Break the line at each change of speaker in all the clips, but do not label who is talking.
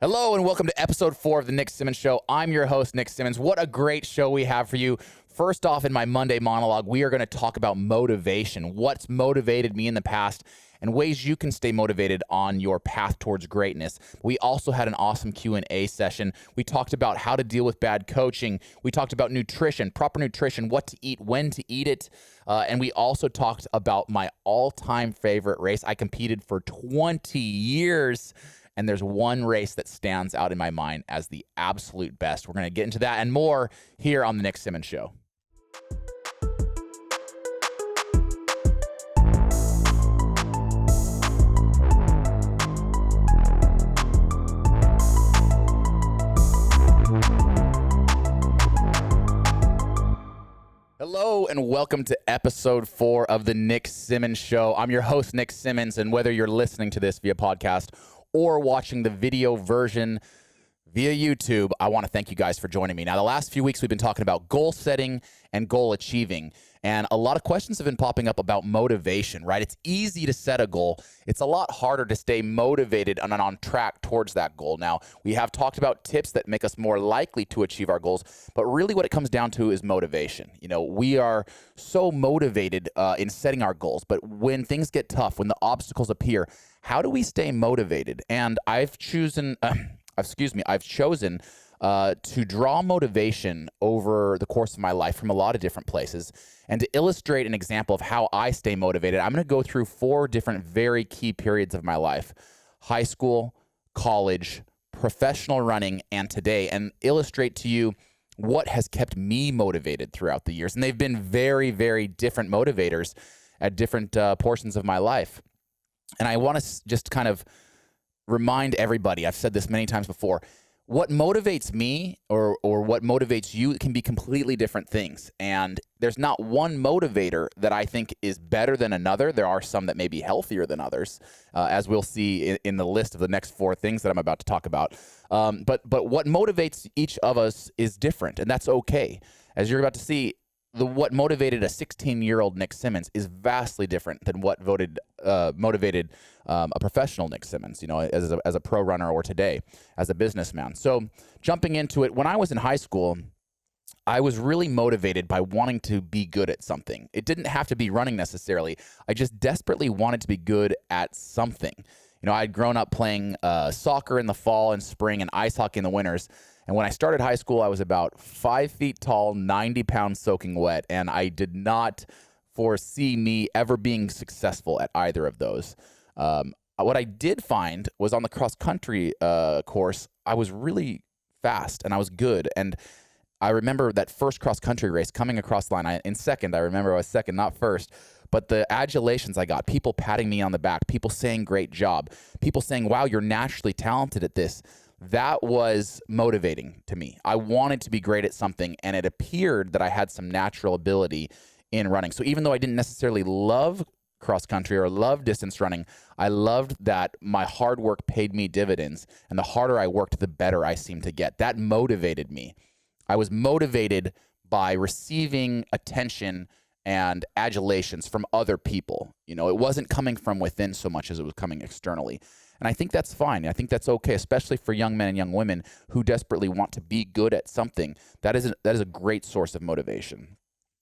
Hello and welcome to episode 4 of the Nick Symmonds Show. I'm your host, Nick Symmonds. What a great show we have for you. First off, in my Monday monologue, we are going to talk about motivation, what's motivated me in the past, and ways you can stay motivated on your path towards greatness. We also had an awesome Q&A session. We talked about how to deal with bad coaching. We talked about nutrition, proper nutrition, what to eat, when to eat it. And we also talked about my all-time favorite race. I competed for 20 years. And there's one race that stands out in my mind as the absolute best. We're going to get into that and more here on the Nick Symmonds Show. Hello and welcome to episode 4 of the Nick Symmonds Show. I'm your host, Nick Symmonds, and whether you're listening to this via podcast or watching the video version via YouTube, I want to thank you guys for joining me. Now, the last few weeks, we've been talking about goal setting and goal achieving, and a lot of questions have been popping up about motivation, right? It's easy to set a goal. It's a lot harder to stay motivated and on track towards that goal. Now, we have talked about tips that make us more likely to achieve our goals, but really what it comes down to is motivation. You know, we are so motivated in setting our goals, but when things get tough, when the obstacles appear, how do we stay motivated? And I've chosen to draw motivation over the course of my life from a lot of different places. And to illustrate an example of how I stay motivated, I'm going to go through 4 different very key periods of my life: high school, college, professional running, and today, and illustrate to you what has kept me motivated throughout the years. And they've been very, very different motivators at different portions of my life. And I want to just kind of remind everybody, I've said this many times before, what motivates me or what motivates you can be completely different things. And there's not one motivator that I think is better than another. There are some that may be healthier than others, as we'll see in the list of the next 4 things that I'm about to talk about. But what motivates each of us is different, and that's okay. As you're about to see, what motivated a 16-year-old Nick Symmonds is vastly different than what motivated a professional Nick Symmonds, you know, as a pro runner or today as a businessman. So jumping into it, when I was in high school, I was really motivated by wanting to be good at something. It didn't have to be running necessarily. I just desperately wanted to be good at something. You know, I'd grown up playing soccer in the fall and spring and ice hockey in the winters. And when I started high school, I was about 5 feet tall, 90 pounds soaking wet, and I did not foresee me ever being successful at either of those. What I did find was on the cross-country course, I was really fast, and I was good. And I remember that first cross-country race coming across the line. In second, I remember I was second, not first. But the adulations I got, people patting me on the back, people saying, great job, people saying, wow, you're naturally talented at this. That was motivating to me. I wanted to be great at something, and it appeared that I had some natural ability in running. So even though I didn't necessarily love cross country or love distance running, I loved that my hard work paid me dividends, and the harder I worked, the better I seemed to get. That motivated me. I was motivated by receiving attention and adulations from other people. You know, it wasn't coming from within so much as it was coming externally. And I think that's fine. I think that's okay, especially for young men and young women who desperately want to be good at something. That is a great source of motivation.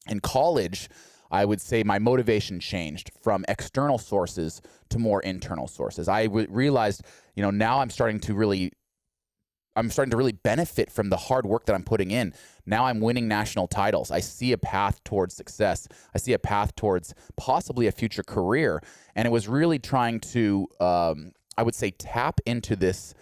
In college, I would say my motivation changed from external sources to more internal sources. I realized, you know, now I'm starting to really benefit from the hard work that I'm putting in. Now I'm winning national titles. I see a path towards success. I see a path towards possibly a future career. And it was really trying to, I would say, tap into this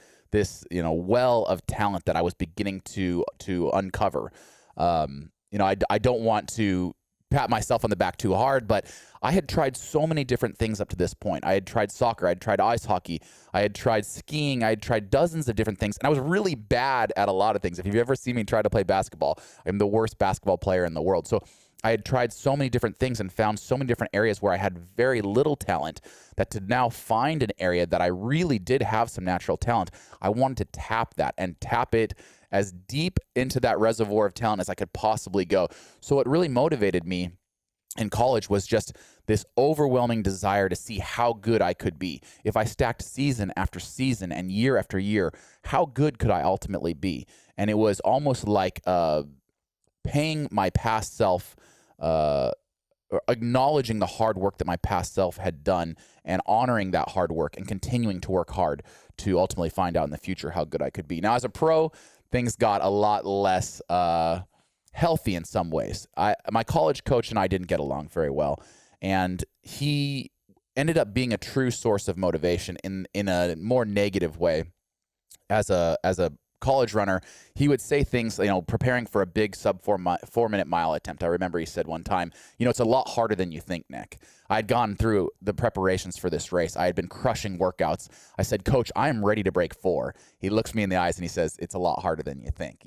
well of talent that I was beginning to uncover. I don't want to pat myself on the back too hard, but I had tried so many different things up to this point. I had tried soccer, I had tried ice hockey, I had tried skiing, I had tried dozens of different things, and I was really bad at a lot of things. If you've ever seen me try to play basketball, I'm the worst basketball player in the world. So I had tried so many different things and found so many different areas where I had very little talent, that to now find an area that I really did have some natural talent, I wanted to tap that and tap it as deep into that reservoir of talent as I could possibly go. So what really motivated me in college was just this overwhelming desire to see how good I could be. If I stacked season after season and year after year, how good could I ultimately be? And it was almost like paying my past self, or acknowledging the hard work that my past self had done and honoring that hard work and continuing to work hard to ultimately find out in the future how good I could be. Now, as a pro, things got a lot less healthy in some ways. My college coach and I didn't get along very well, and he ended up being a true source of motivation in a more negative way. As a college runner, he would say things, preparing for a big sub 4-minute mile attempt. I remember he said one time, it's a lot harder than you think, Nick. I had gone through the preparations for this race. I had been crushing workouts. I said, Coach, I am ready to break 4. He looks me in the eyes and he says, it's a lot harder than you think.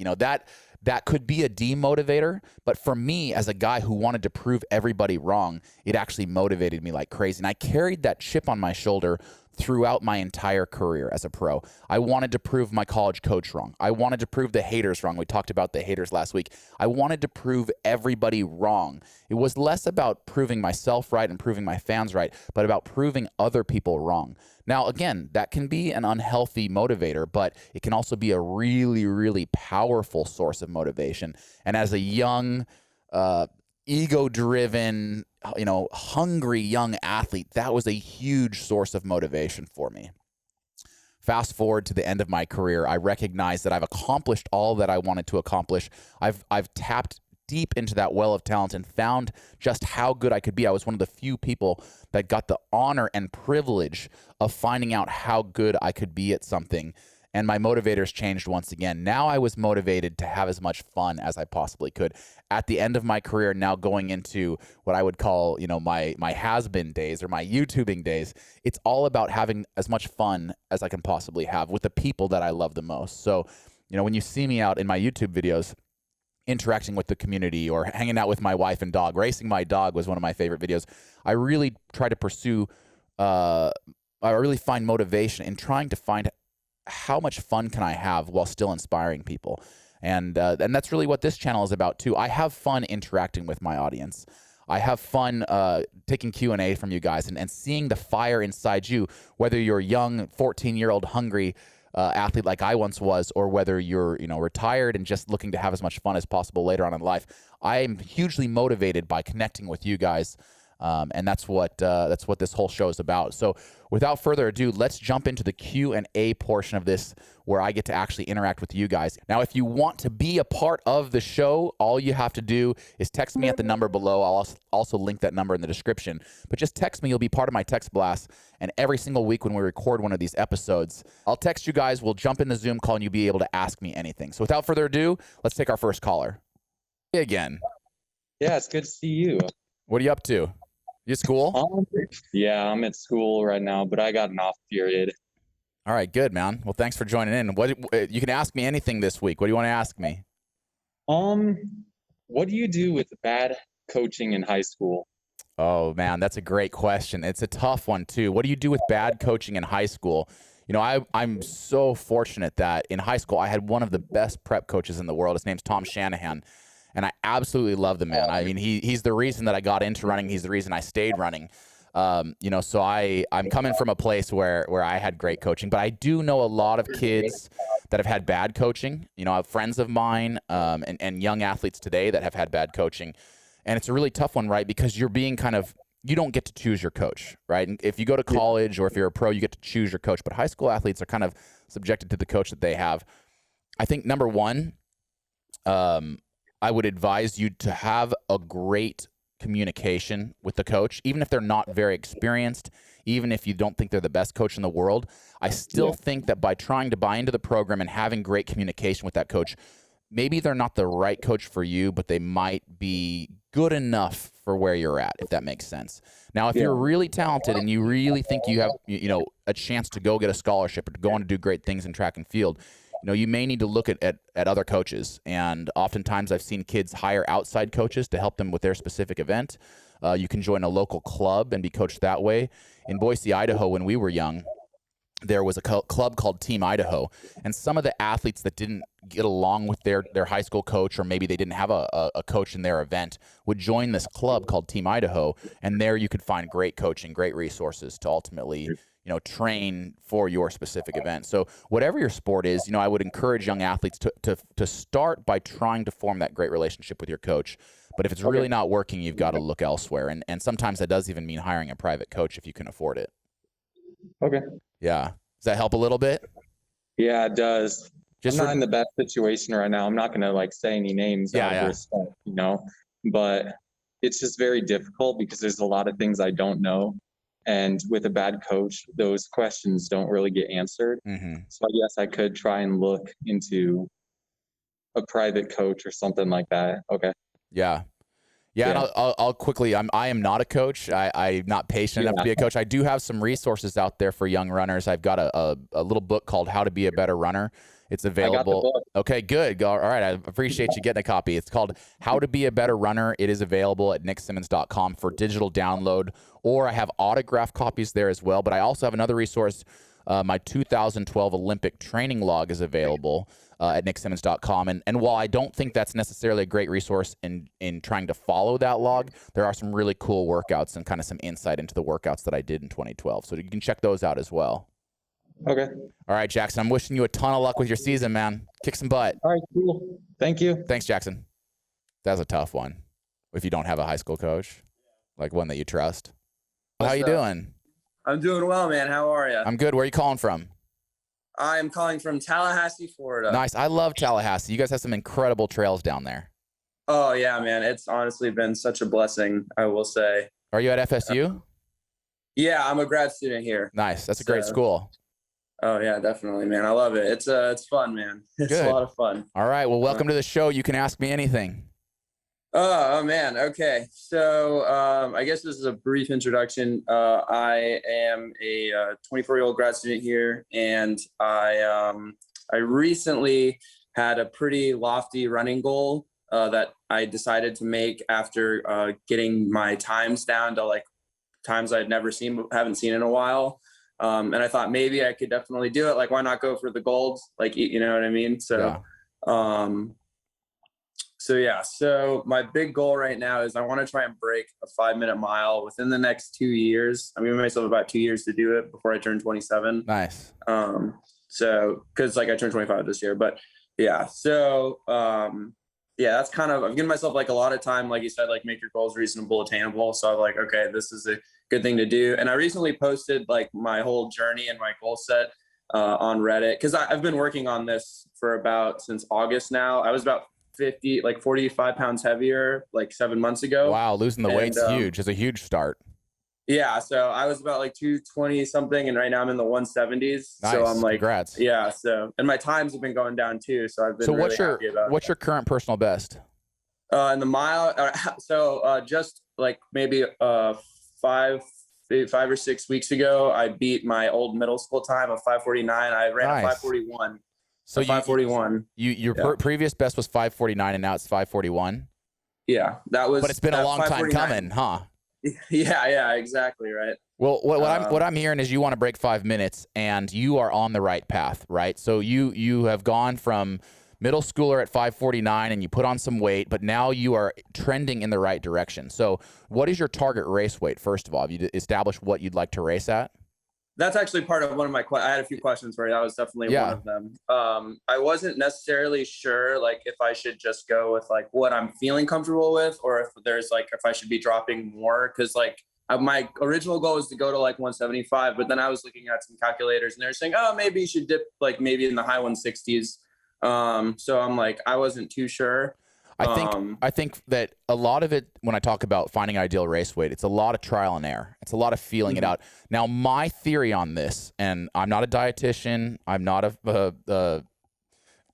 That could be a demotivator, but for me, as a guy who wanted to prove everybody wrong, it actually motivated me like crazy. And I carried that chip on my shoulder throughout my entire career as a pro. I wanted to prove my college coach wrong. I wanted to prove the haters wrong. We talked about the haters last week. I wanted to prove everybody wrong. It was less about proving myself right and proving my fans right, but about proving other people wrong. Now, again, that can be an unhealthy motivator, but it can also be a really, really powerful source of motivation. And as a young, ego-driven, hungry young athlete, that was a huge source of motivation for me. Fast forward to the end of my career, I recognize that I've accomplished all that I wanted to accomplish. I've tapped deep into that well of talent and found just how good I could be. I was one of the few people that got the honor and privilege of finding out how good I could be at something. And my motivators changed once again. Now I was motivated to have as much fun as I possibly could. At the end of my career, now going into what I would call, my has-been days or my YouTubing days, it's all about having as much fun as I can possibly have with the people that I love the most. So, when you see me out in my YouTube videos, interacting with the community or hanging out with my wife and dog, racing my dog was one of my favorite videos. I really try to pursue, I really find motivation in trying to find how much fun can I have while still inspiring people? And that's really what this channel is about too. I have fun interacting with my audience. I have fun taking Q&A from you guys and seeing the fire inside you, whether you're a young 14-year-old hungry athlete like I once was, or whether you're retired and just looking to have as much fun as possible later on in life. I am hugely motivated by connecting with you guys. And that's what this whole show is about. So without further ado, let's jump into the Q&A portion of this where I get to actually interact with you guys. Now, if you want to be a part of the show, all you have to do is text me at the number below. I'll also link that number in the description. But just text me. You'll be part of my text blast. And every single week when we record one of these episodes, I'll text you guys. We'll jump in the Zoom call and you'll be able to ask me anything. So without further ado, let's take our first caller. Hey again.
Yeah, it's good to see you.
What are you up to? You at school?
Yeah, I'm at school right now, but I got an off period.
All right, good, man. Well, thanks for joining in. You can ask me anything this week. What do you want to ask me?
What do you do with bad coaching in high school?
Oh, man, that's a great question. It's a tough one, too. What do you do with bad coaching in high school? I'm so fortunate that in high school, I had one of the best prep coaches in the world. His name's Tom Shanahan. And I absolutely love the man. I mean, he's the reason that I got into running. He's the reason I stayed running. So I'm coming from a place where I had great coaching, but I do know a lot of kids that have had bad coaching. I have friends of mine and young athletes today that have had bad coaching. And it's a really tough one, right? Because you're being you don't get to choose your coach, right? And if you go to college or if you're a pro, you get to choose your coach. But high school athletes are kind of subjected to the coach that they have. I think number one, I would advise you to have a great communication with the coach, even if they're not very experienced, even if you don't think they're the best coach in the world. I still think that by trying to buy into the program and having great communication with that coach, maybe they're not the right coach for you, but they might be good enough for where you're at, if that makes sense. Now, if you're really talented and you really think you have, a chance to go get a scholarship or to go on to do great things in track and field, you may need to look at other coaches. And oftentimes I've seen kids hire outside coaches to help them with their specific event. You can join a local club and be coached that way. In Boise, Idaho, when we were young, there was a club called Team Idaho, and some of the athletes that didn't get along with their high school coach, or maybe they didn't have a coach in their event, would join this club called Team Idaho, and there you could find great coaching, great resources to ultimately, train for your specific event. So whatever your sport is, I would encourage young athletes to start by trying to form that great relationship with your coach. But if it's really not working, you've got to look elsewhere, and sometimes that does even mean hiring a private coach if you can afford it.
Okay.
Yeah. Does that help a little bit?
Yeah, it does.
Just
I'm not in the best situation right now. I'm not going to say any names out of respect, but it's just very difficult because there's a lot of things I don't know. And with a bad coach, those questions don't really get answered.
Mm-hmm.
So I guess I could try and look into a private coach or something like that. Okay.
Yeah. And I'll quickly, I am not a coach. I'm not patient enough to be a coach. I do have some resources out there for young runners. I've got a little book called How to Be a Better Runner. It's available.
I got the book.
Okay, good. All right. I appreciate you getting a copy. It's called How to Be a Better Runner. It is available at nicksymmonds.com for digital download, or I have autographed copies there as well. But I also have another resource. My 2012 Olympic training log is available at nicksymmonds.com. And while I don't think that's necessarily a great resource in trying to follow that log, there are some really cool workouts and kind of some insight into the workouts that I did in 2012. So you can check those out as well.
Okay.
All right, Jackson, I'm wishing you a ton of luck with your season, man. Kick some butt.
All right, cool. Thank you.
Thanks, Jackson. That was a tough one if you don't have a high school coach, like one that you trust. How you doing?
I'm doing well, man. How are you?
I'm good. Where are you calling from?
I'm calling from Tallahassee, Florida.
Nice. I love Tallahassee. You guys have some incredible trails down there.
Oh, yeah, man. It's honestly been such a blessing, I will say.
Are you at FSU?
Yeah, I'm a grad student here.
Nice. That's a great school.
Oh, yeah, definitely, man. I love it. It's fun, man. It's
Good.
a lot of fun.
All right. Well, welcome to the show. You can ask me anything.
Oh, man. Okay. So I guess this is a brief introduction. I am a 24-year-old grad student here, and I recently had a pretty lofty running goal that I decided to make after getting my times down to times I'd haven't seen in a while. And I thought maybe I could definitely do it. Why not go for the gold? You know what I mean? So, So my big goal right now is I want to try and break a 5-minute mile within the next 2 years. I'm giving myself about 2 years to do it before I turn 27.
Nice.
So, cause I turned 25 this year, but yeah. So, that's kind of, I've given myself a lot of time, like you said, make your goals reasonable, attainable. So I'm okay, this is a good thing to do. And I recently posted my whole journey and my goal set on Reddit. Cause I've been working on this for since August now. I was about 45 pounds heavier 7 months ago.
Wow. Losing the weight's huge. It's a huge start.
Yeah. So I was about 220 something. And right now I'm in the 170s.
Nice.
So I'm
congrats.
Yeah. So, and my times have been going down too. So I've been really happy about
what's your current personal best?
In the mile. Just maybe 5 or 6 weeks ago, I beat my old middle school time of 5:49. I ran a 5:41.
So
5:41.
Your previous best was 5:49, and now it's 5:41.
Yeah, that was.
But it's been a long time coming, huh?
Yeah, exactly right.
Well, what I'm hearing is you want to break 5 minutes, and you are on the right path, right? So you have gone from middle schooler at 5:49, and you put on some weight, but now you are trending in the right direction. So what is your target race weight? First of all, have you established what you'd like to race at?
That's actually part of one of my questions. I had a few questions for you. That was definitely one of them. I wasn't necessarily sure, if I should just go with what I'm feeling comfortable with, or if there's if I should be dropping more. Cause my original goal was to go to 175, but then I was looking at some calculators and they're saying, oh, maybe you should dip maybe in the high 160s. So I'm I wasn't too sure.
I think that a lot of it, when I talk about finding ideal race weight, it's a lot of trial and error. It's a lot of feeling it out. Now, my theory on this, and I'm not a dietitian, I'm not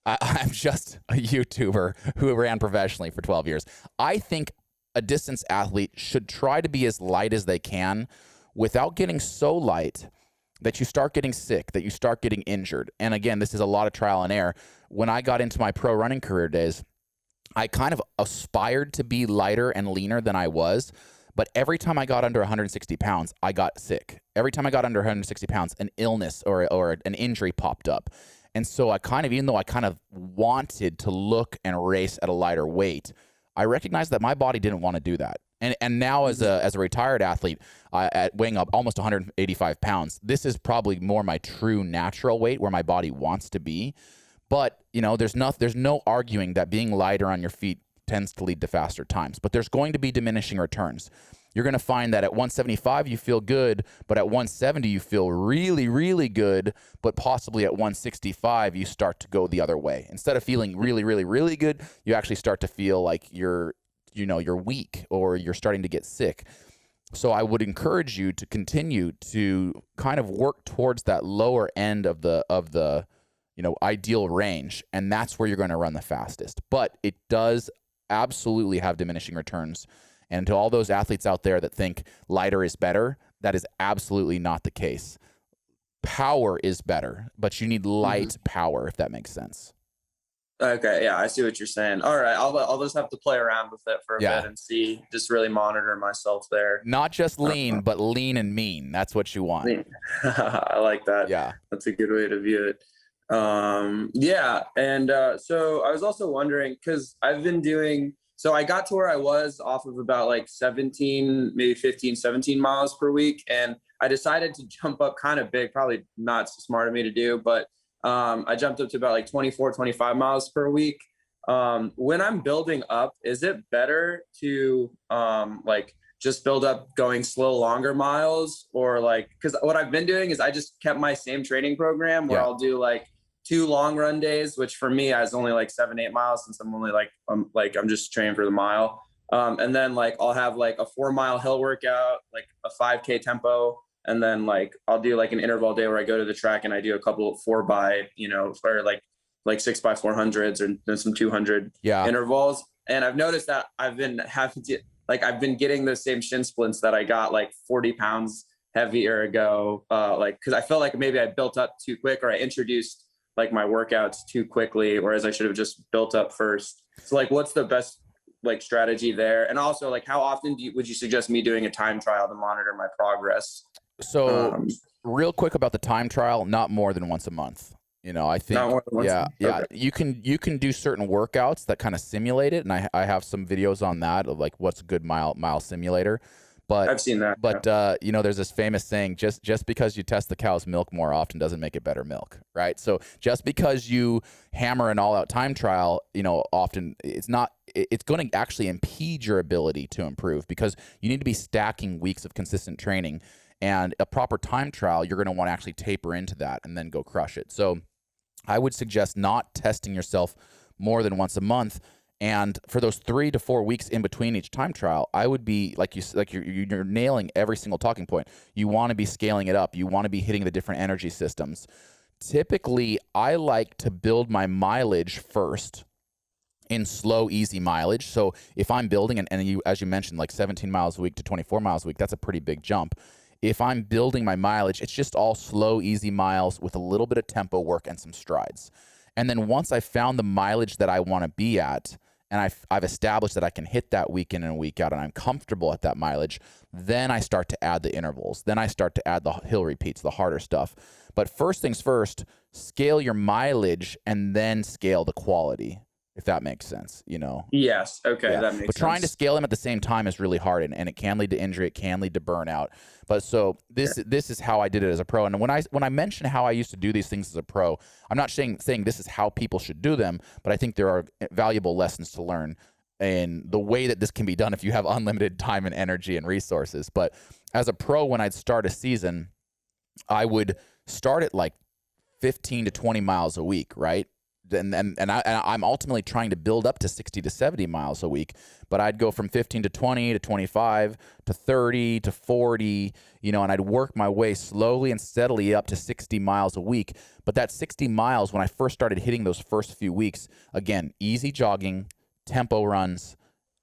I'm just a YouTuber who ran professionally for 12 years. I think a distance athlete should try to be as light as they can without getting so light that you start getting sick, that you start getting injured. And again, this is a lot of trial and error. When I got into my pro running career days, I kind of aspired to be lighter and leaner than I was. But every time I got under 160 pounds, I got sick. Every time I got under 160 pounds, an illness or an injury popped up. And so even though I kind of wanted to look and race at a lighter weight, I recognized that my body didn't want to do that. And now as a retired athlete, at weighing up almost 185 pounds, this is probably more my true natural weight where my body wants to be. But, there's no arguing that being lighter on your feet tends to lead to faster times. But there's going to be diminishing returns. You're going to find that at 175, you feel good, but at 170, you feel really, really good, but possibly at 165, you start to go the other way. Instead of feeling really, really, really good, you actually start to feel like you're weak or you're starting to get sick. So I would encourage you to continue to kind of work towards that lower end of the ideal range, and that's where you're going to run the fastest. But it does absolutely have diminishing returns. And to all those athletes out there that think lighter is better, that is absolutely not the case. Power is better, but you need light power, if that makes sense.
Okay, yeah, I see what you're saying. All right, I'll just have to play around with it for a bit and see, just really monitor myself there.
Not just lean, but lean and mean. That's what you want.
I like that.
Yeah.
That's a good way to view it. Yeah, and so I was also wondering, because so I got to where I was off of about like 17, maybe 15, 17 miles per week. And I decided to jump up kind of big, probably not so smart of me to do, but I jumped up to about like 24, 25 miles per week. When I'm building up, is it better to just build up going slow, longer miles? Or because what I've been doing is I just kept my same training program where I'll do like 2 long run days, which for me is only like 7-8 miles, since I'm only I'm just training for the mile. And then I'll have like a 4-mile hill workout, like a 5K tempo. And then I'll do like an interval day where I go to the track and I do a couple of 4 by, or like 6 by 400s, or then some 200 intervals. And I've noticed that I've been getting the same shin splints that I got like 40 pounds heavier ago. Cause I felt like maybe I built up too quick, or I introduced like my workouts too quickly, whereas I should have just built up first. So what's the best strategy there? And also how often would you suggest me doing a time trial to monitor my progress?
So real quick about the time trial, not more than once a month. I think,
not more than once a month.
Okay. You can do certain workouts that kind of simulate it. And I have some videos on that of what's a good mile simulator. But
I've seen that.
But there's this famous saying: just because you test the cow's milk more often doesn't make it better milk, right? So just because you hammer an all-out time trial, often it's going to actually impede your ability to improve, because you need to be stacking weeks of consistent training, and a proper time trial, you're going to want to actually taper into that and then go crush it. So I would suggest not testing yourself more than once a month. And for those 3 to 4 weeks in between each time trial, I would be you're nailing every single talking point. You want to be scaling it up. You want to be hitting the different energy systems. Typically, I like to build my mileage first in slow, easy mileage. So if I'm building, and you, as you mentioned, 17 miles a week to 24 miles a week, that's a pretty big jump. If I'm building my mileage, it's just all slow, easy miles with a little bit of tempo work and some strides. And then once I've found the mileage that I want to be at, and I've established that I can hit that week in and week out, and I'm comfortable at that mileage, then I start to add the intervals. Then I start to add the hill repeats, the harder stuff. But first things first, scale your mileage and then scale the quality, if that makes sense,
Yes. Okay.
Yeah.
That makes sense.
But trying to scale them at the same time is really hard, and it can lead to injury. It can lead to burnout. But so this is how I did it as a pro. And when I mention how I used to do these things as a pro, I'm not saying this is how people should do them, but I think there are valuable lessons to learn in the way that this can be done if you have unlimited time and energy and resources. But as a pro, when I'd start a season, I would start at 15 to 20 miles a week, right? And I'm ultimately trying to build up to 60 to 70 miles a week, but I'd go from 15 to 20 to 25 to 30 to 40, and I'd work my way slowly and steadily up to 60 miles a week. But that 60 miles, when I first started hitting those first few weeks, again, easy jogging, tempo runs,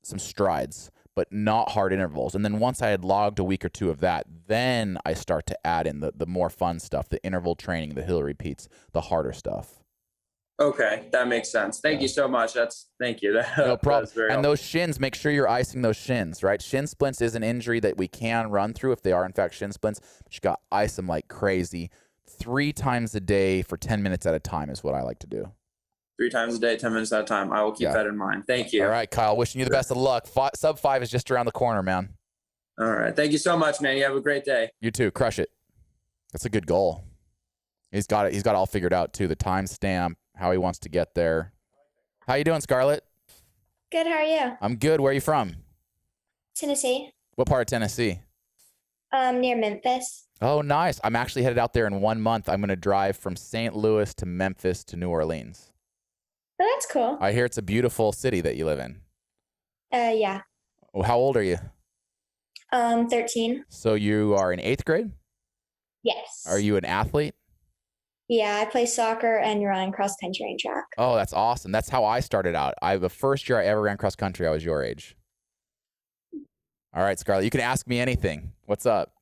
some strides, but not hard intervals. And then once I had logged a week or two of that, then I start to add in the more fun stuff, the interval training, the hill repeats, the harder stuff.
Okay, that makes sense. Thank you so much. Thank you.
No problem.
Very
and
helpful.
those shins, make sure you're icing those shins, right? Shin splints is an injury that we can run through if they are in fact shin splints. But you got to ice them like crazy. 3 times a day for 10 minutes at a time is what I like to do.
3 times a day, 10 minutes at a time. I will keep that in mind. Thank you.
All right, Kyle. Wishing you the best of luck. Sub 5 is just around the corner, man.
All right. Thank you so much, man. You have a great day.
You too. Crush it. That's a good goal. He's got it. He's got it all figured out too. The timestamp, how he wants to get there. How you doing, Scarlett?
Good. How are you?
I'm good. Where are you from?
Tennessee.
What part of Tennessee?
Near Memphis.
Oh, nice. I'm actually headed out there in 1 month. I'm going to drive from St. Louis to Memphis to New Orleans.
Oh, that's cool.
I hear it's a beautiful city that you live in.
Yeah.
Well, how old are you?
13.
So you are in 8th grade?
Yes.
Are you an athlete?
Yeah, I play soccer and run cross country and track.
Oh, that's awesome. That's how I started out. The first year I ever ran cross country, I was your age. All right, Scarlett, you can ask me anything. What's up?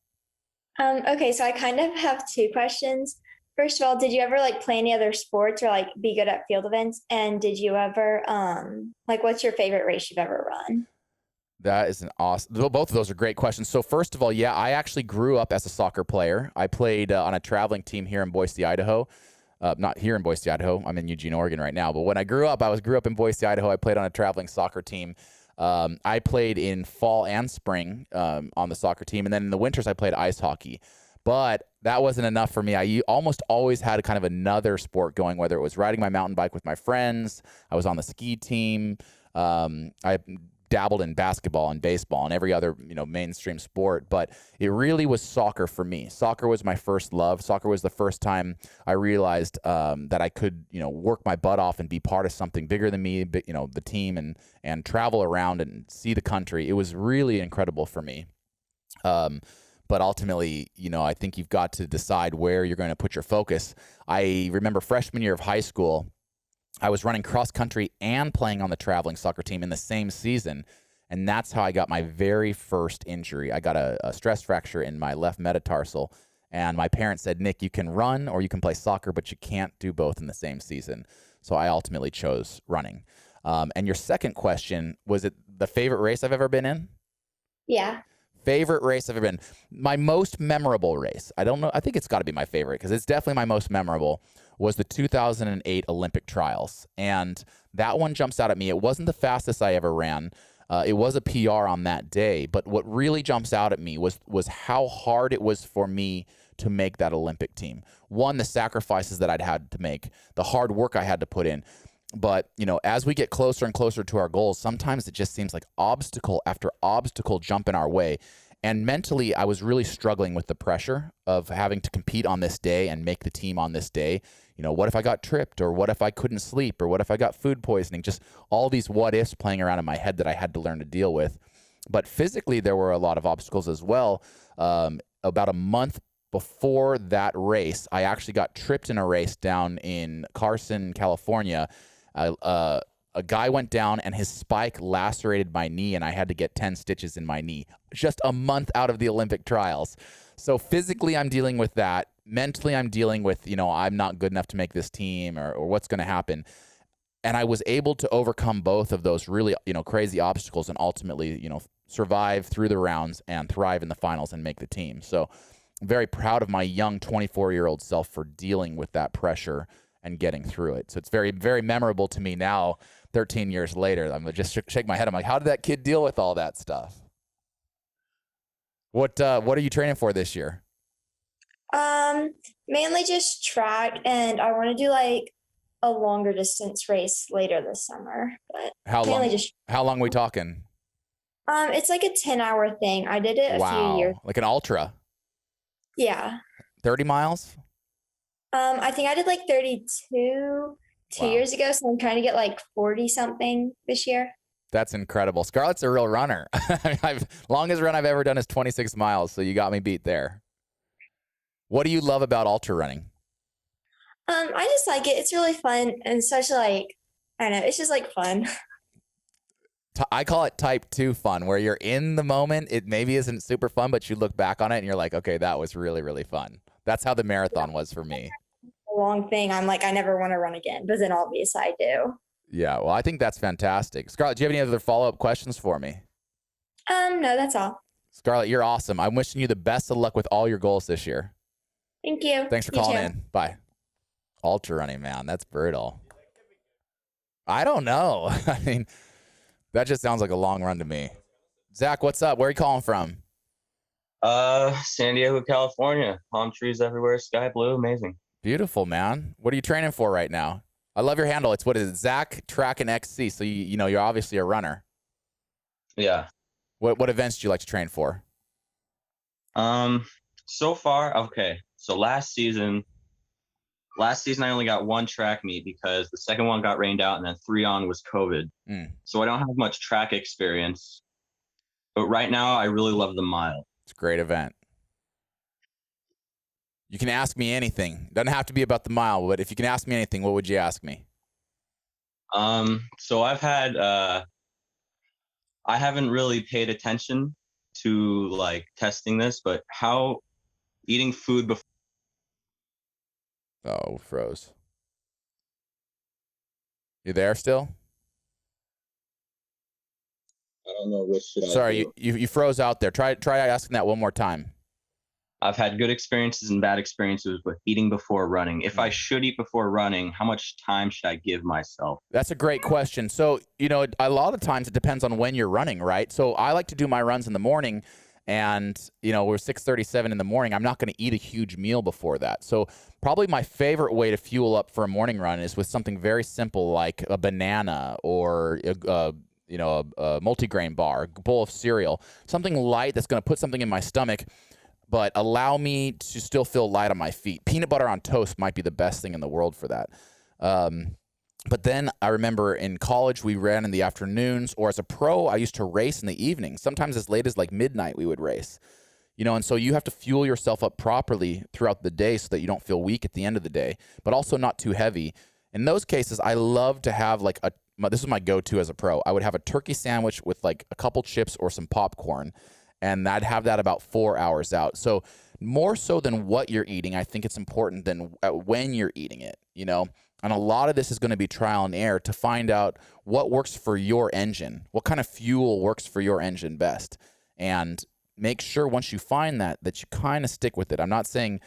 Okay, so I kind of have 2 questions. First of all, did you ever like play any other sports or like be good at field events? And did you ever like what's your favorite race you've ever run?
That is an awesome. Both of those are great questions. So first of all, yeah, I actually grew up as a soccer player. I played on a traveling team here in Boise, Idaho. Not here in Boise, Idaho. I'm in Eugene, Oregon right now. But when I grew up, grew up in Boise, Idaho. I played on a traveling soccer team. I played in fall and spring on the soccer team, and then in the winters I played ice hockey. But that wasn't enough for me. I almost always had kind of another sport going, whether it was riding my mountain bike with my friends. I was on the ski team. I dabbled in basketball and baseball and every other mainstream sport, but it really was soccer for me. Soccer was my first love. Soccer was the first time I realized that I could work my butt off and be part of something bigger than me, the team, and travel around and see the country. It was really incredible for me. But ultimately, I think you've got to decide where you're going to put your focus. I remember freshman year of high school, I was running cross country and playing on the traveling soccer team in the same season. And that's how I got my very first injury. I got a stress fracture in my left metatarsal. And my parents said, Nick, you can run or you can play soccer, but you can't do both in the same season. So I ultimately chose running. And your second question, was it the favorite race I've ever been in?
Yeah.
Favorite race I've ever been. My most memorable race, I don't know, I think it's got to be my favorite because it's definitely my most memorable, was the 2008 Olympic trials. And that one jumps out at me. It wasn't the fastest I ever ran. It was a PR on that day. But what really jumps out at me was how hard it was for me to make that Olympic team. One, the sacrifices that I'd had to make, the hard work I had to put in. But, as we get closer and closer to our goals, sometimes it just seems like obstacle after obstacle jump in our way. And mentally, I was really struggling with the pressure of having to compete on this day and make the team on this day. What if I got tripped, or what if I couldn't sleep, or what if I got food poisoning? Just all these what ifs playing around in my head that I had to learn to deal with. But physically, there were a lot of obstacles as well. About a month before that race, I actually got tripped in a race down in Carson, California. A guy went down and his spike lacerated my knee, and I had to get 10 stitches in my knee just a month out of the Olympic trials. So physically, I'm dealing with that. Mentally, I'm dealing with, I'm not good enough to make this team, or what's going to happen. And I was able to overcome both of those really, crazy obstacles and ultimately, survive through the rounds and thrive in the finals and make the team. So I'm very proud of my young 24-year-old self for dealing with that pressure and getting through it. So it's very, very memorable to me now, 13 years later. I'm going to just shake my head. I'm like, how did that kid deal with all that stuff? What are you training for this year?
Mainly just track, and I want to do like a longer distance race later this summer. But
how long are we talking?
It's like a 10-hour thing. I did it a few years.
Like an ultra?
Yeah.
30 miles?
I think I did like 32 2 years ago, so I'm trying to get like 40 something this year.
That's incredible. Scarlett's a real runner. Longest run I've ever done is 26 miles, so you got me beat there. What do you love about ultra running?
I just like it. It's really fun and such like, I don't know, it's just like fun.
I call it type 2 fun, where you're in the moment. It maybe isn't super fun, but you look back on it and you're like, okay, that was really, really fun. That's how the marathon was for me.
a long thing. I'm like, I never want to run again, but then obviously I do.
Yeah, well, I think that's fantastic. Scarlett, do you have any other follow-up questions for me?
No, that's all.
Scarlett, you're awesome. I'm wishing you the best of luck with all your goals this year.
Thank you.
Thanks for
You
calling
too.
in. Bye. Ultra running, man. That's brutal. I don't know. I mean, that just sounds like a long run to me. Zach, what's up? Where are you calling from?
San Diego, California. Palm trees everywhere, sky blue, amazing.
Beautiful, man. What are you training for right now? I love your handle. It's what is it? Zach Track and XC. So you know you're obviously a runner.
Yeah.
What events do you like to train for?
So far, okay. So last season I only got one track meet because the second one got rained out and then 3 on was COVID. So I don't have much track experience. But right now I really love the mile.
It's a great event. You can ask me anything. It doesn't have to be about the mile, but if you can ask me anything, what would you ask me?
So I've had I haven't really paid attention to like testing this, but how eating food before.
Oh, froze. You there still?
I don't know what should
Sorry,
I do.
you froze out there. Try asking that one more time.
I've had good experiences and bad experiences with eating before running. If I should eat before running, how much time should I give myself?
That's a great question. So, you know, a lot of times it depends on when you're running, right? So I like to do my runs in the morning, and, you know, we're 6:37 in the morning. I'm not going to eat a huge meal before that. So probably my favorite way to fuel up for a morning run is with something very simple like a banana or a multigrain bar, a bowl of cereal, something light that's going to put something in my stomach, but allow me to still feel light on my feet. Peanut butter on toast might be the best thing in the world for that. But then I remember in college, we ran in the afternoons, or as a pro, I used to race in the evening. Sometimes as late as like midnight, we would race. You know, and so you have to fuel yourself up properly throughout the day so that you don't feel weak at the end of the day, but also not too heavy. In those cases, I love to have like this is my go-to as a pro. I would have a turkey sandwich with like a couple chips or some popcorn, and I'd have that about 4 hours out. So more so than what you're eating, I think it's important than when you're eating it, you know? And a lot of this is going to be trial and error to find out what works for your engine, what kind of fuel works for your engine best. And make sure once you find that you kind of stick with it. I'm not saying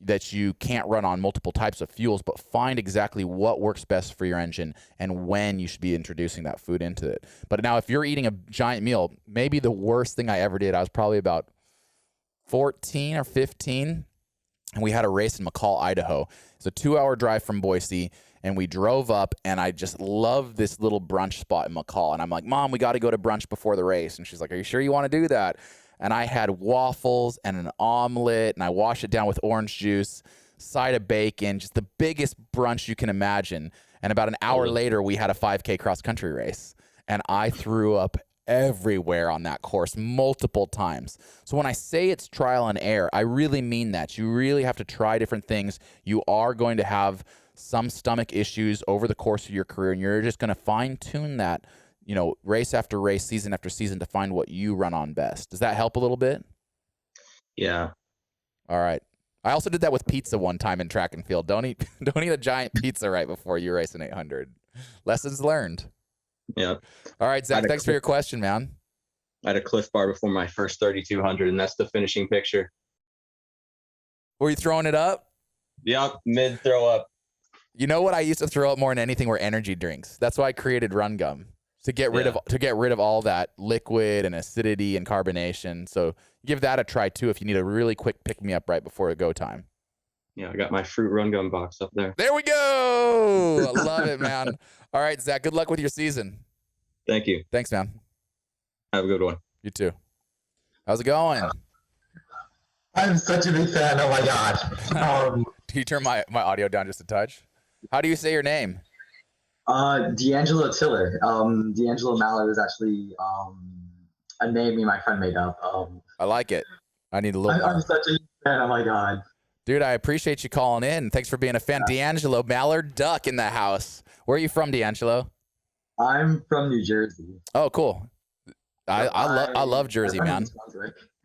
that you can't run on multiple types of fuels, but find exactly what works best for your engine and when you should be introducing that food into it. But now if you're eating a giant meal, maybe the worst thing I ever did, I was probably about 14 or 15, and we had a race in McCall, Idaho. It's a 2-hour drive from Boise, and we drove up, and I just love this little brunch spot in McCall. And I'm like, Mom, we got to go to brunch before the race. And she's like, are you sure you want to do that? And I had waffles and an omelet, and I washed it down with orange juice, side of bacon, just the biggest brunch you can imagine. And about an hour later, we had a 5K cross-country race, and I threw up everywhere on that course multiple times. So when I say it's trial and error, I really mean that. You really have to try different things. You are going to have some stomach issues over the course of your career, and you're just going to fine-tune that, you know, race after race, season after season to find what you run on best. Does that help a little bit?
Yeah.
All right. I also did that with pizza one time in track and field. Don't eat a giant pizza right before you race an 800. Lessons learned.
Yeah.
All right, Zach, thanks for your question, man.
I had a Cliff Bar before my first 3,200, and that's the finishing picture.
Were you throwing it up?
Yep, mid throw up.
You know what I used to throw up more than anything were energy drinks. That's why I created Run Gum, to get rid of all that liquid and acidity and carbonation. So give that a try too if you need a really quick pick me up right before the go time.
Yeah, I got my fruit Run Gum box up there.
There we go. I love it, man. All right, Zach, good luck with your season.
Thank you.
Thanks, man.
Have a good one.
You too. How's it going?
I'm such a big fan. Oh my God.
Can you turn my audio down just a touch? How do you say your name?
D'Angelo Tiller. D'Angelo Mallard is actually a name me and my friend made up.
I like it. I need a little more.
I'm such a fan. Oh my God.
Dude, I appreciate you calling in. Thanks for being a fan. Yeah. D'Angelo Mallard Duck in the house. Where are you from, D'Angelo?
I'm from New Jersey.
Oh, cool. I love Jersey, man.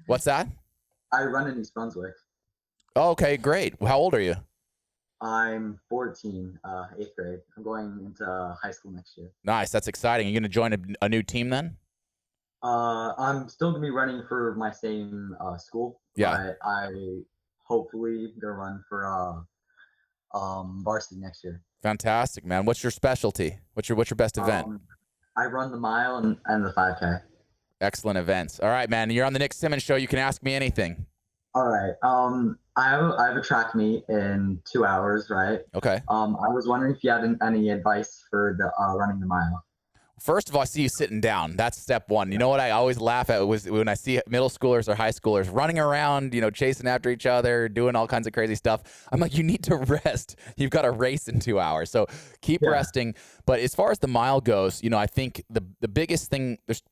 What's that?
I run in East Brunswick.
Oh, okay, great. How old are you?
I'm 14, 8th grade. I'm going into high school next year.
Nice. That's exciting. Are you going to join a new team then?
I'm still gonna be running for my same school.
Yeah.
But I hopefully gonna run for varsity next year.
Fantastic, man. What's your specialty? What's your best event?
I run the mile and the 5K.
Excellent events. All right, man. You're on the Nick Symmonds Show. You can ask me anything.
All right. I have a track meet in 2 hours, right?
Okay.
I was wondering if you had any advice for the running the mile.
First of all, I see you sitting down. That's step one. You know what I always laugh at was when I see middle schoolers or high schoolers running around, chasing after each other, doing all kinds of crazy stuff. I'm like, you need to rest. You've got to race in 2 hours. So keep resting. But as far as the mile goes, I think the biggest thing, there's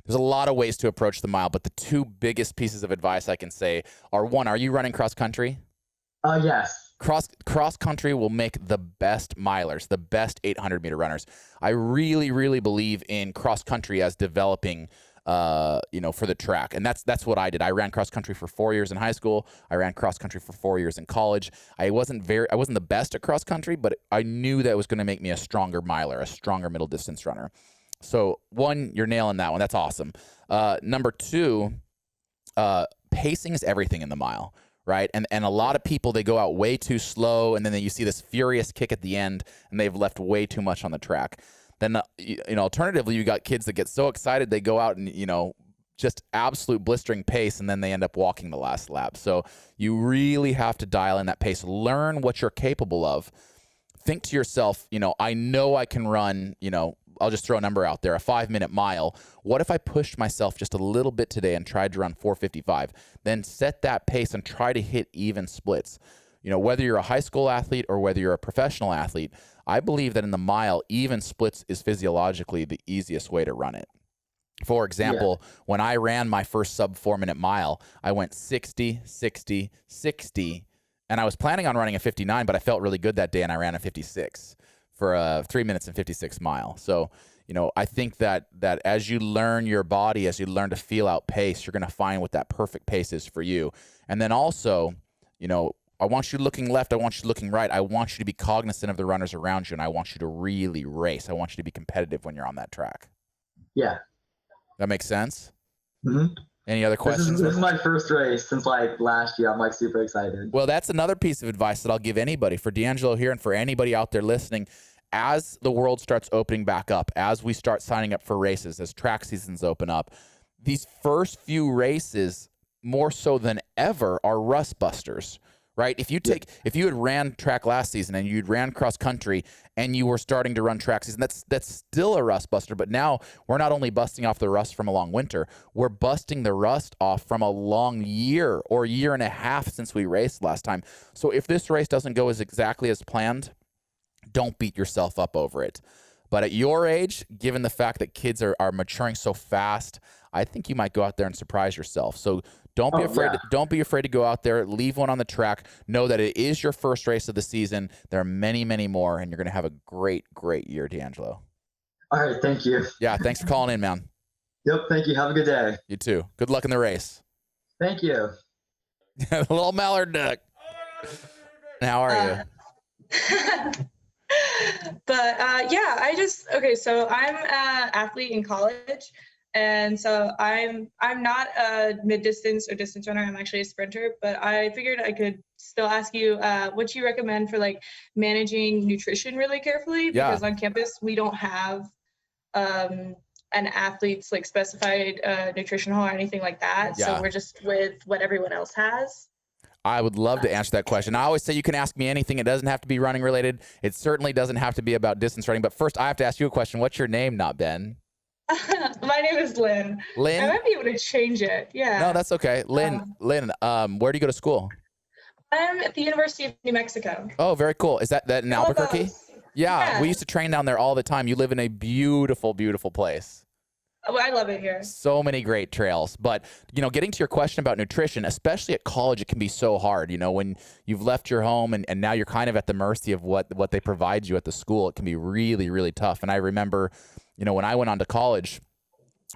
a lot of ways to approach the mile, but the two biggest pieces of advice I can say are, one, are you running cross country?
Yes.
Cross country will make the best milers, the best 800-meter runners. I really, really believe in cross country as developing, for the track, and that's what I did. I ran cross country for 4 years in high school. I ran cross country for 4 years in college. I wasn't the best at cross country, but I knew that it was going to make me a stronger miler, a stronger middle distance runner. So one, you're nailing that one. That's awesome. Number two, pacing is everything in the mile. Right. And a lot of people, they go out way too slow, and then you see this furious kick at the end, and they've left way too much on the track. Then, alternatively, you got kids that get so excited, they go out and, just absolute blistering pace, and then they end up walking the last lap. So you really have to dial in that pace, learn what you're capable of. Think to yourself, I know I can run, I'll just throw a number out there, a 5-minute mile. What if I pushed myself just a little bit today and tried to run 4:55? Then set that pace and try to hit even splits. Whether you're a high school athlete or whether you're a professional athlete, I believe that in the mile, even splits is physiologically the easiest way to run it. For example, when I ran my first sub 4-minute mile, I went 60, 60, 60, and I was planning on running a 59, but I felt really good that day, and I ran a 56. For a 3 minutes and 56 mile. So, I think that as you learn your body, as you learn to feel out pace, you're going to find what that perfect pace is for you. And then also, I want you looking left. I want you looking right. I want you to be cognizant of the runners around you, and I want you to really race. I want you to be competitive when you're on that track.
Yeah.
That makes sense?
Mm-hmm.
Any other questions?
This is my first race since last year. I'm super excited.
Well, that's another piece of advice that I'll give anybody, for D'Angelo here and for anybody out there listening. As the world starts opening back up, as we start signing up for races, as track seasons open up, these first few races, more so than ever, are rust busters, right? If you had ran track last season and you'd ran cross country and you were starting to run track season, that's still a rust buster. But now we're not only busting off the rust from a long winter, we're busting the rust off from a long year or year and a half since we raced last time. So if this race doesn't go exactly as planned, don't beat yourself up over it. But at your age, given the fact that kids are maturing so fast, I think you might go out there and surprise yourself. So don't be afraid. Don't be afraid to go out there, leave one on the track. Know that it is your first race of the season. There are many, many more, and you're going to have a great, great year, D'Angelo.
All right, thank you.
Yeah, thanks for calling in, man.
Yep, thank you. Have a good day.
You too. Good luck in the race.
Thank you.
Little mallard duck. How are you?
But so I'm an athlete in college, and so I'm not a mid-distance or distance runner. I'm actually a sprinter, but I figured I could still ask you what you recommend for managing nutrition really carefully, because on campus we don't have an athlete's specified nutrition hall or anything like that. So we're just with what everyone else has.
I would love to answer that question. I always say you can ask me anything. It doesn't have to be running related. It certainly doesn't have to be about distance running. But first, I have to ask you a question. What's your name, not Ben?
My name is Lynn.
Lynn?
I might be able to change it. Yeah.
No, that's okay. Lynn, where do you go to school?
I'm at the University of New Mexico.
Oh, very cool. Is that in Albuquerque? Yeah, we used to train down there all the time. You live in a beautiful, beautiful place.
Oh, I love it here.
So many great trails. But, getting to your question about nutrition, especially at college, it can be so hard. When you've left your home and now you're kind of at the mercy of what they provide you at the school, it can be really, really tough. And I remember, when I went on to college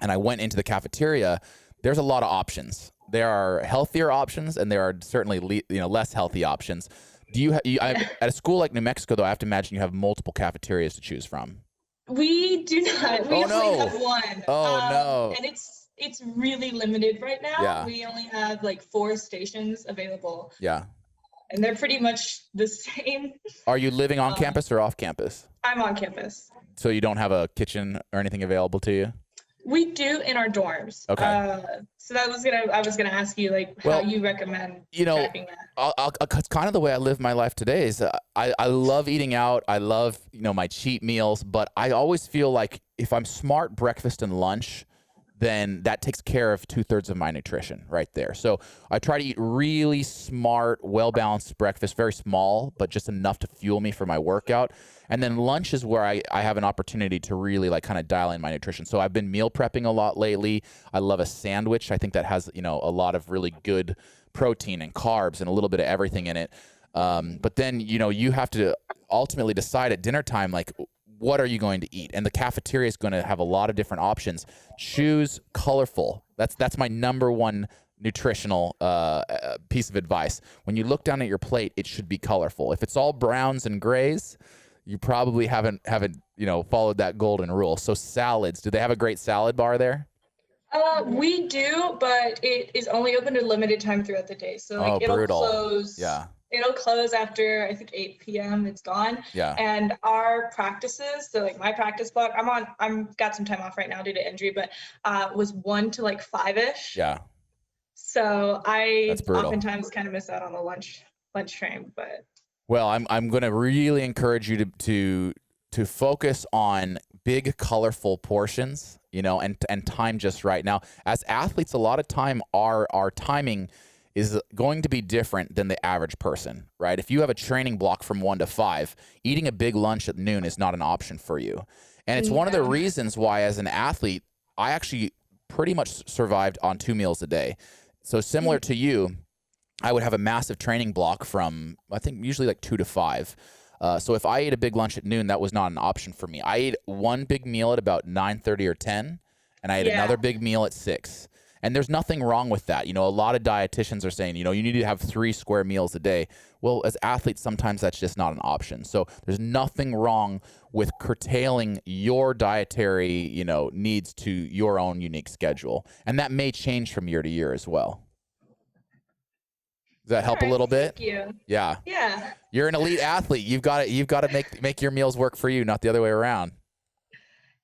and I went into the cafeteria, there's a lot of options. There are healthier options and there are certainly, less healthy options. Do at a school like New Mexico, though, I have to imagine you have multiple cafeterias to choose from.
We do not. We only have one.
Oh no!
And it's really limited right now.
Yeah.
We only have like 4 stations available.
Yeah.
And they're pretty much the same.
Are you living on campus or off campus?
I'm on campus.
So you don't have a kitchen or anything available to you?
We do in our dorms.
Okay.
So I was gonna ask you like how you recommend tracking that.
It's kind of the way I live my life today. Is I love eating out. I love my cheat meals, but I always feel like if I'm smart breakfast and lunch, then that takes care of 2/3 of my nutrition right there. So I try to eat really smart, well-balanced breakfast, very small, but just enough to fuel me for my workout. And then lunch is where I have an opportunity to really like kind of dial in my nutrition. So I've been meal prepping a lot lately. I love a sandwich. I think that has, a lot of really good protein and carbs and a little bit of everything in it. But then, you have to ultimately decide at dinner time, like, what are you going to eat? And the cafeteria is going to have a lot of different options. Choose colorful. That's my number one nutritional piece of advice. When you look down at your plate, it should be colorful. If it's all browns and grays, you probably haven't followed that golden rule. So salads, do they have a great salad bar there?
We do, but it is only open a limited time throughout the day. So like it'll
brutal.
close.
Yeah.
It'll close after I think 8 p.m. It's gone.
Yeah.
And our practices, so like my practice block, I'm got some time off right now due to injury, but was 1 to like 5-ish.
Yeah.
So I
brutal.
oftentimes kind of miss out on the lunch train, but.
Well, I'm going to really encourage you to focus on big, colorful portions, and time just right. Now, as athletes, a lot of time our timing is going to be different than the average person, right? If you have a training block from 1 to 5, eating a big lunch at noon is not an option for you. And it's one of the reasons why, as an athlete, I actually pretty much survived on 2 meals a day. So similar to you, I would have a massive training block from, I think, usually like 2 to 5. So if I ate a big lunch at noon, that was not an option for me. I ate one big meal at about 9:30 or 10, and I ate another big meal at 6. And there's nothing wrong with that. A lot of dietitians are saying, you need to have 3 square meals a day. Well, as athletes, sometimes that's just not an option. So there's nothing wrong with curtailing your dietary, needs to your own unique schedule. And that may change from year to year as well. Does that help a little bit?
Thank you.
Yeah.
Yeah.
You're an elite athlete. You've got to make your meals work for you, not the other way around.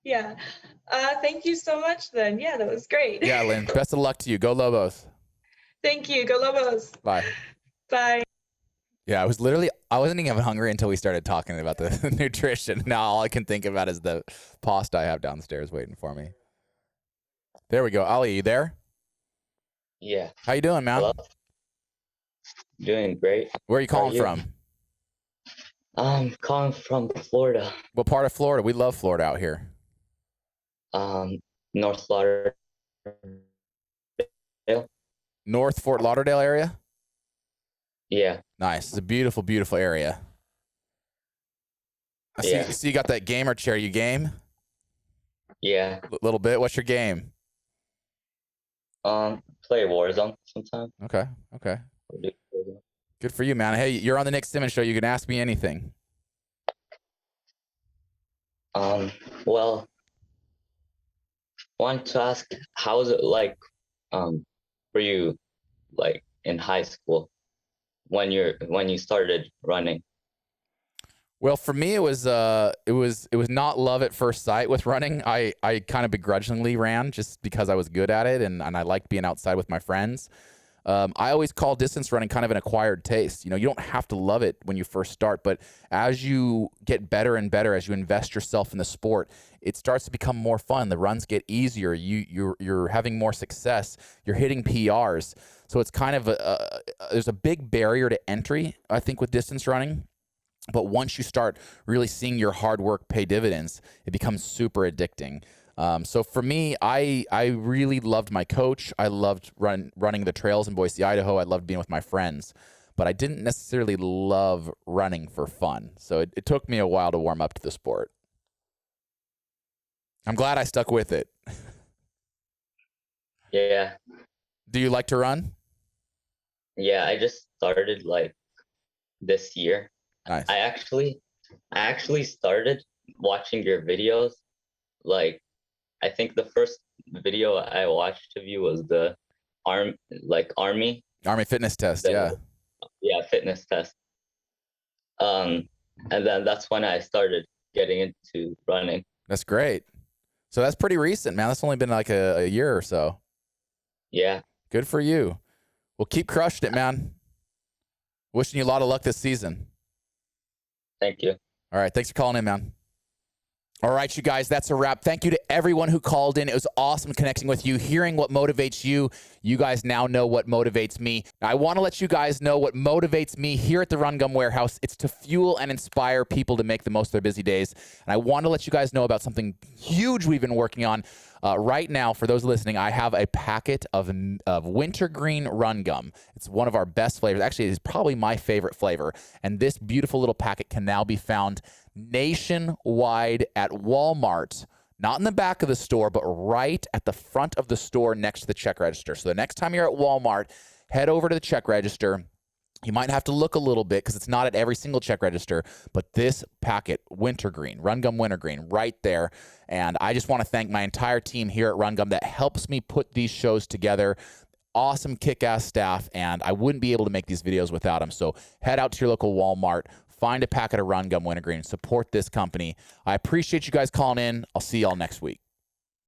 Yeah. Thank you so much then. Yeah, that was great.
Yeah, Lynn. Best of luck to you. Go Lobos.
Thank you. Go Lobos.
Bye.
Bye.
Yeah, I wasn't even hungry until we started talking about the nutrition. Now all I can think about is the pasta I have downstairs waiting for me. There we go. Ali, you there?
Yeah.
How you doing, man?
Hello? Doing great.
Where are you calling from?
I'm calling from Florida.
What part of Florida? We love Florida out here.
North Lauderdale.
North Fort Lauderdale area?
Yeah.
Nice. It's a beautiful, beautiful area. I see you got that gamer chair. You game?
Yeah.
A little bit. What's your game?
Play Warzone sometimes.
Okay. Good for you, man. Hey, you're on the Nick Symmonds show. You can ask me anything.
Well, want to ask, how was it like, for you, like in high school, when you started running?
Well, for me, it was not love at first sight with running. I kind of begrudgingly ran just because I was good at it and I liked being outside with my friends. I always call distance running kind of an acquired taste. You don't have to love it when you first start, but as you get better and better, as you invest yourself in the sport, it starts to become more fun. The runs get easier. You're having more success. You're hitting PRs. So it's kind of there's a big barrier to entry, I think, with distance running. But once you start really seeing your hard work pay dividends, it becomes super addicting. So for me, I really loved my coach. I loved running the trails in Boise, Idaho. I loved being with my friends. But I didn't necessarily love running for fun. So it took me a while to warm up to the sport. I'm glad I stuck with it.
Yeah.
Do you like to run?
Yeah, I just started like this year.
Nice.
I actually started watching your videos. Like, I think the first video I watched of you was the army
fitness test.
Fitness test. And then that's when I started getting into running.
That's great. So that's pretty recent, man. That's only been like a year or so.
Yeah.
Good for you. Well, keep crushing it, man. Wishing you a lot of luck this season.
Thank you.
All right. Thanks for calling in, man. All right, you guys, that's a wrap. Thank you to everyone who called in. It was awesome connecting with you, hearing what motivates you. You guys now know what motivates me. Now, I want to let you guys know what motivates me here at the Run Gum Warehouse. It's to fuel and inspire people to make the most of their busy days. And I want to let you guys know about something huge we've been working on. Right now, for those listening, I have a packet of wintergreen run gum. It's one of our best flavors. Actually, it's probably my favorite flavor. And this beautiful little packet can now be found nationwide at Walmart, not in the back of the store, but right at the front of the store next to the check register. So the next time you're at Walmart, head over to the check register. You might have to look a little bit because it's not at every single check register, but this packet, Wintergreen, Run Gum Wintergreen, right there. And I just want to thank my entire team here at Run Gum that helps me put these shows together. Awesome, kick-ass staff, and I wouldn't be able to make these videos without them. So head out to your local Walmart, find a packet of Run Gum Wintergreen, support this company. I appreciate you guys calling in. I'll see y'all next week.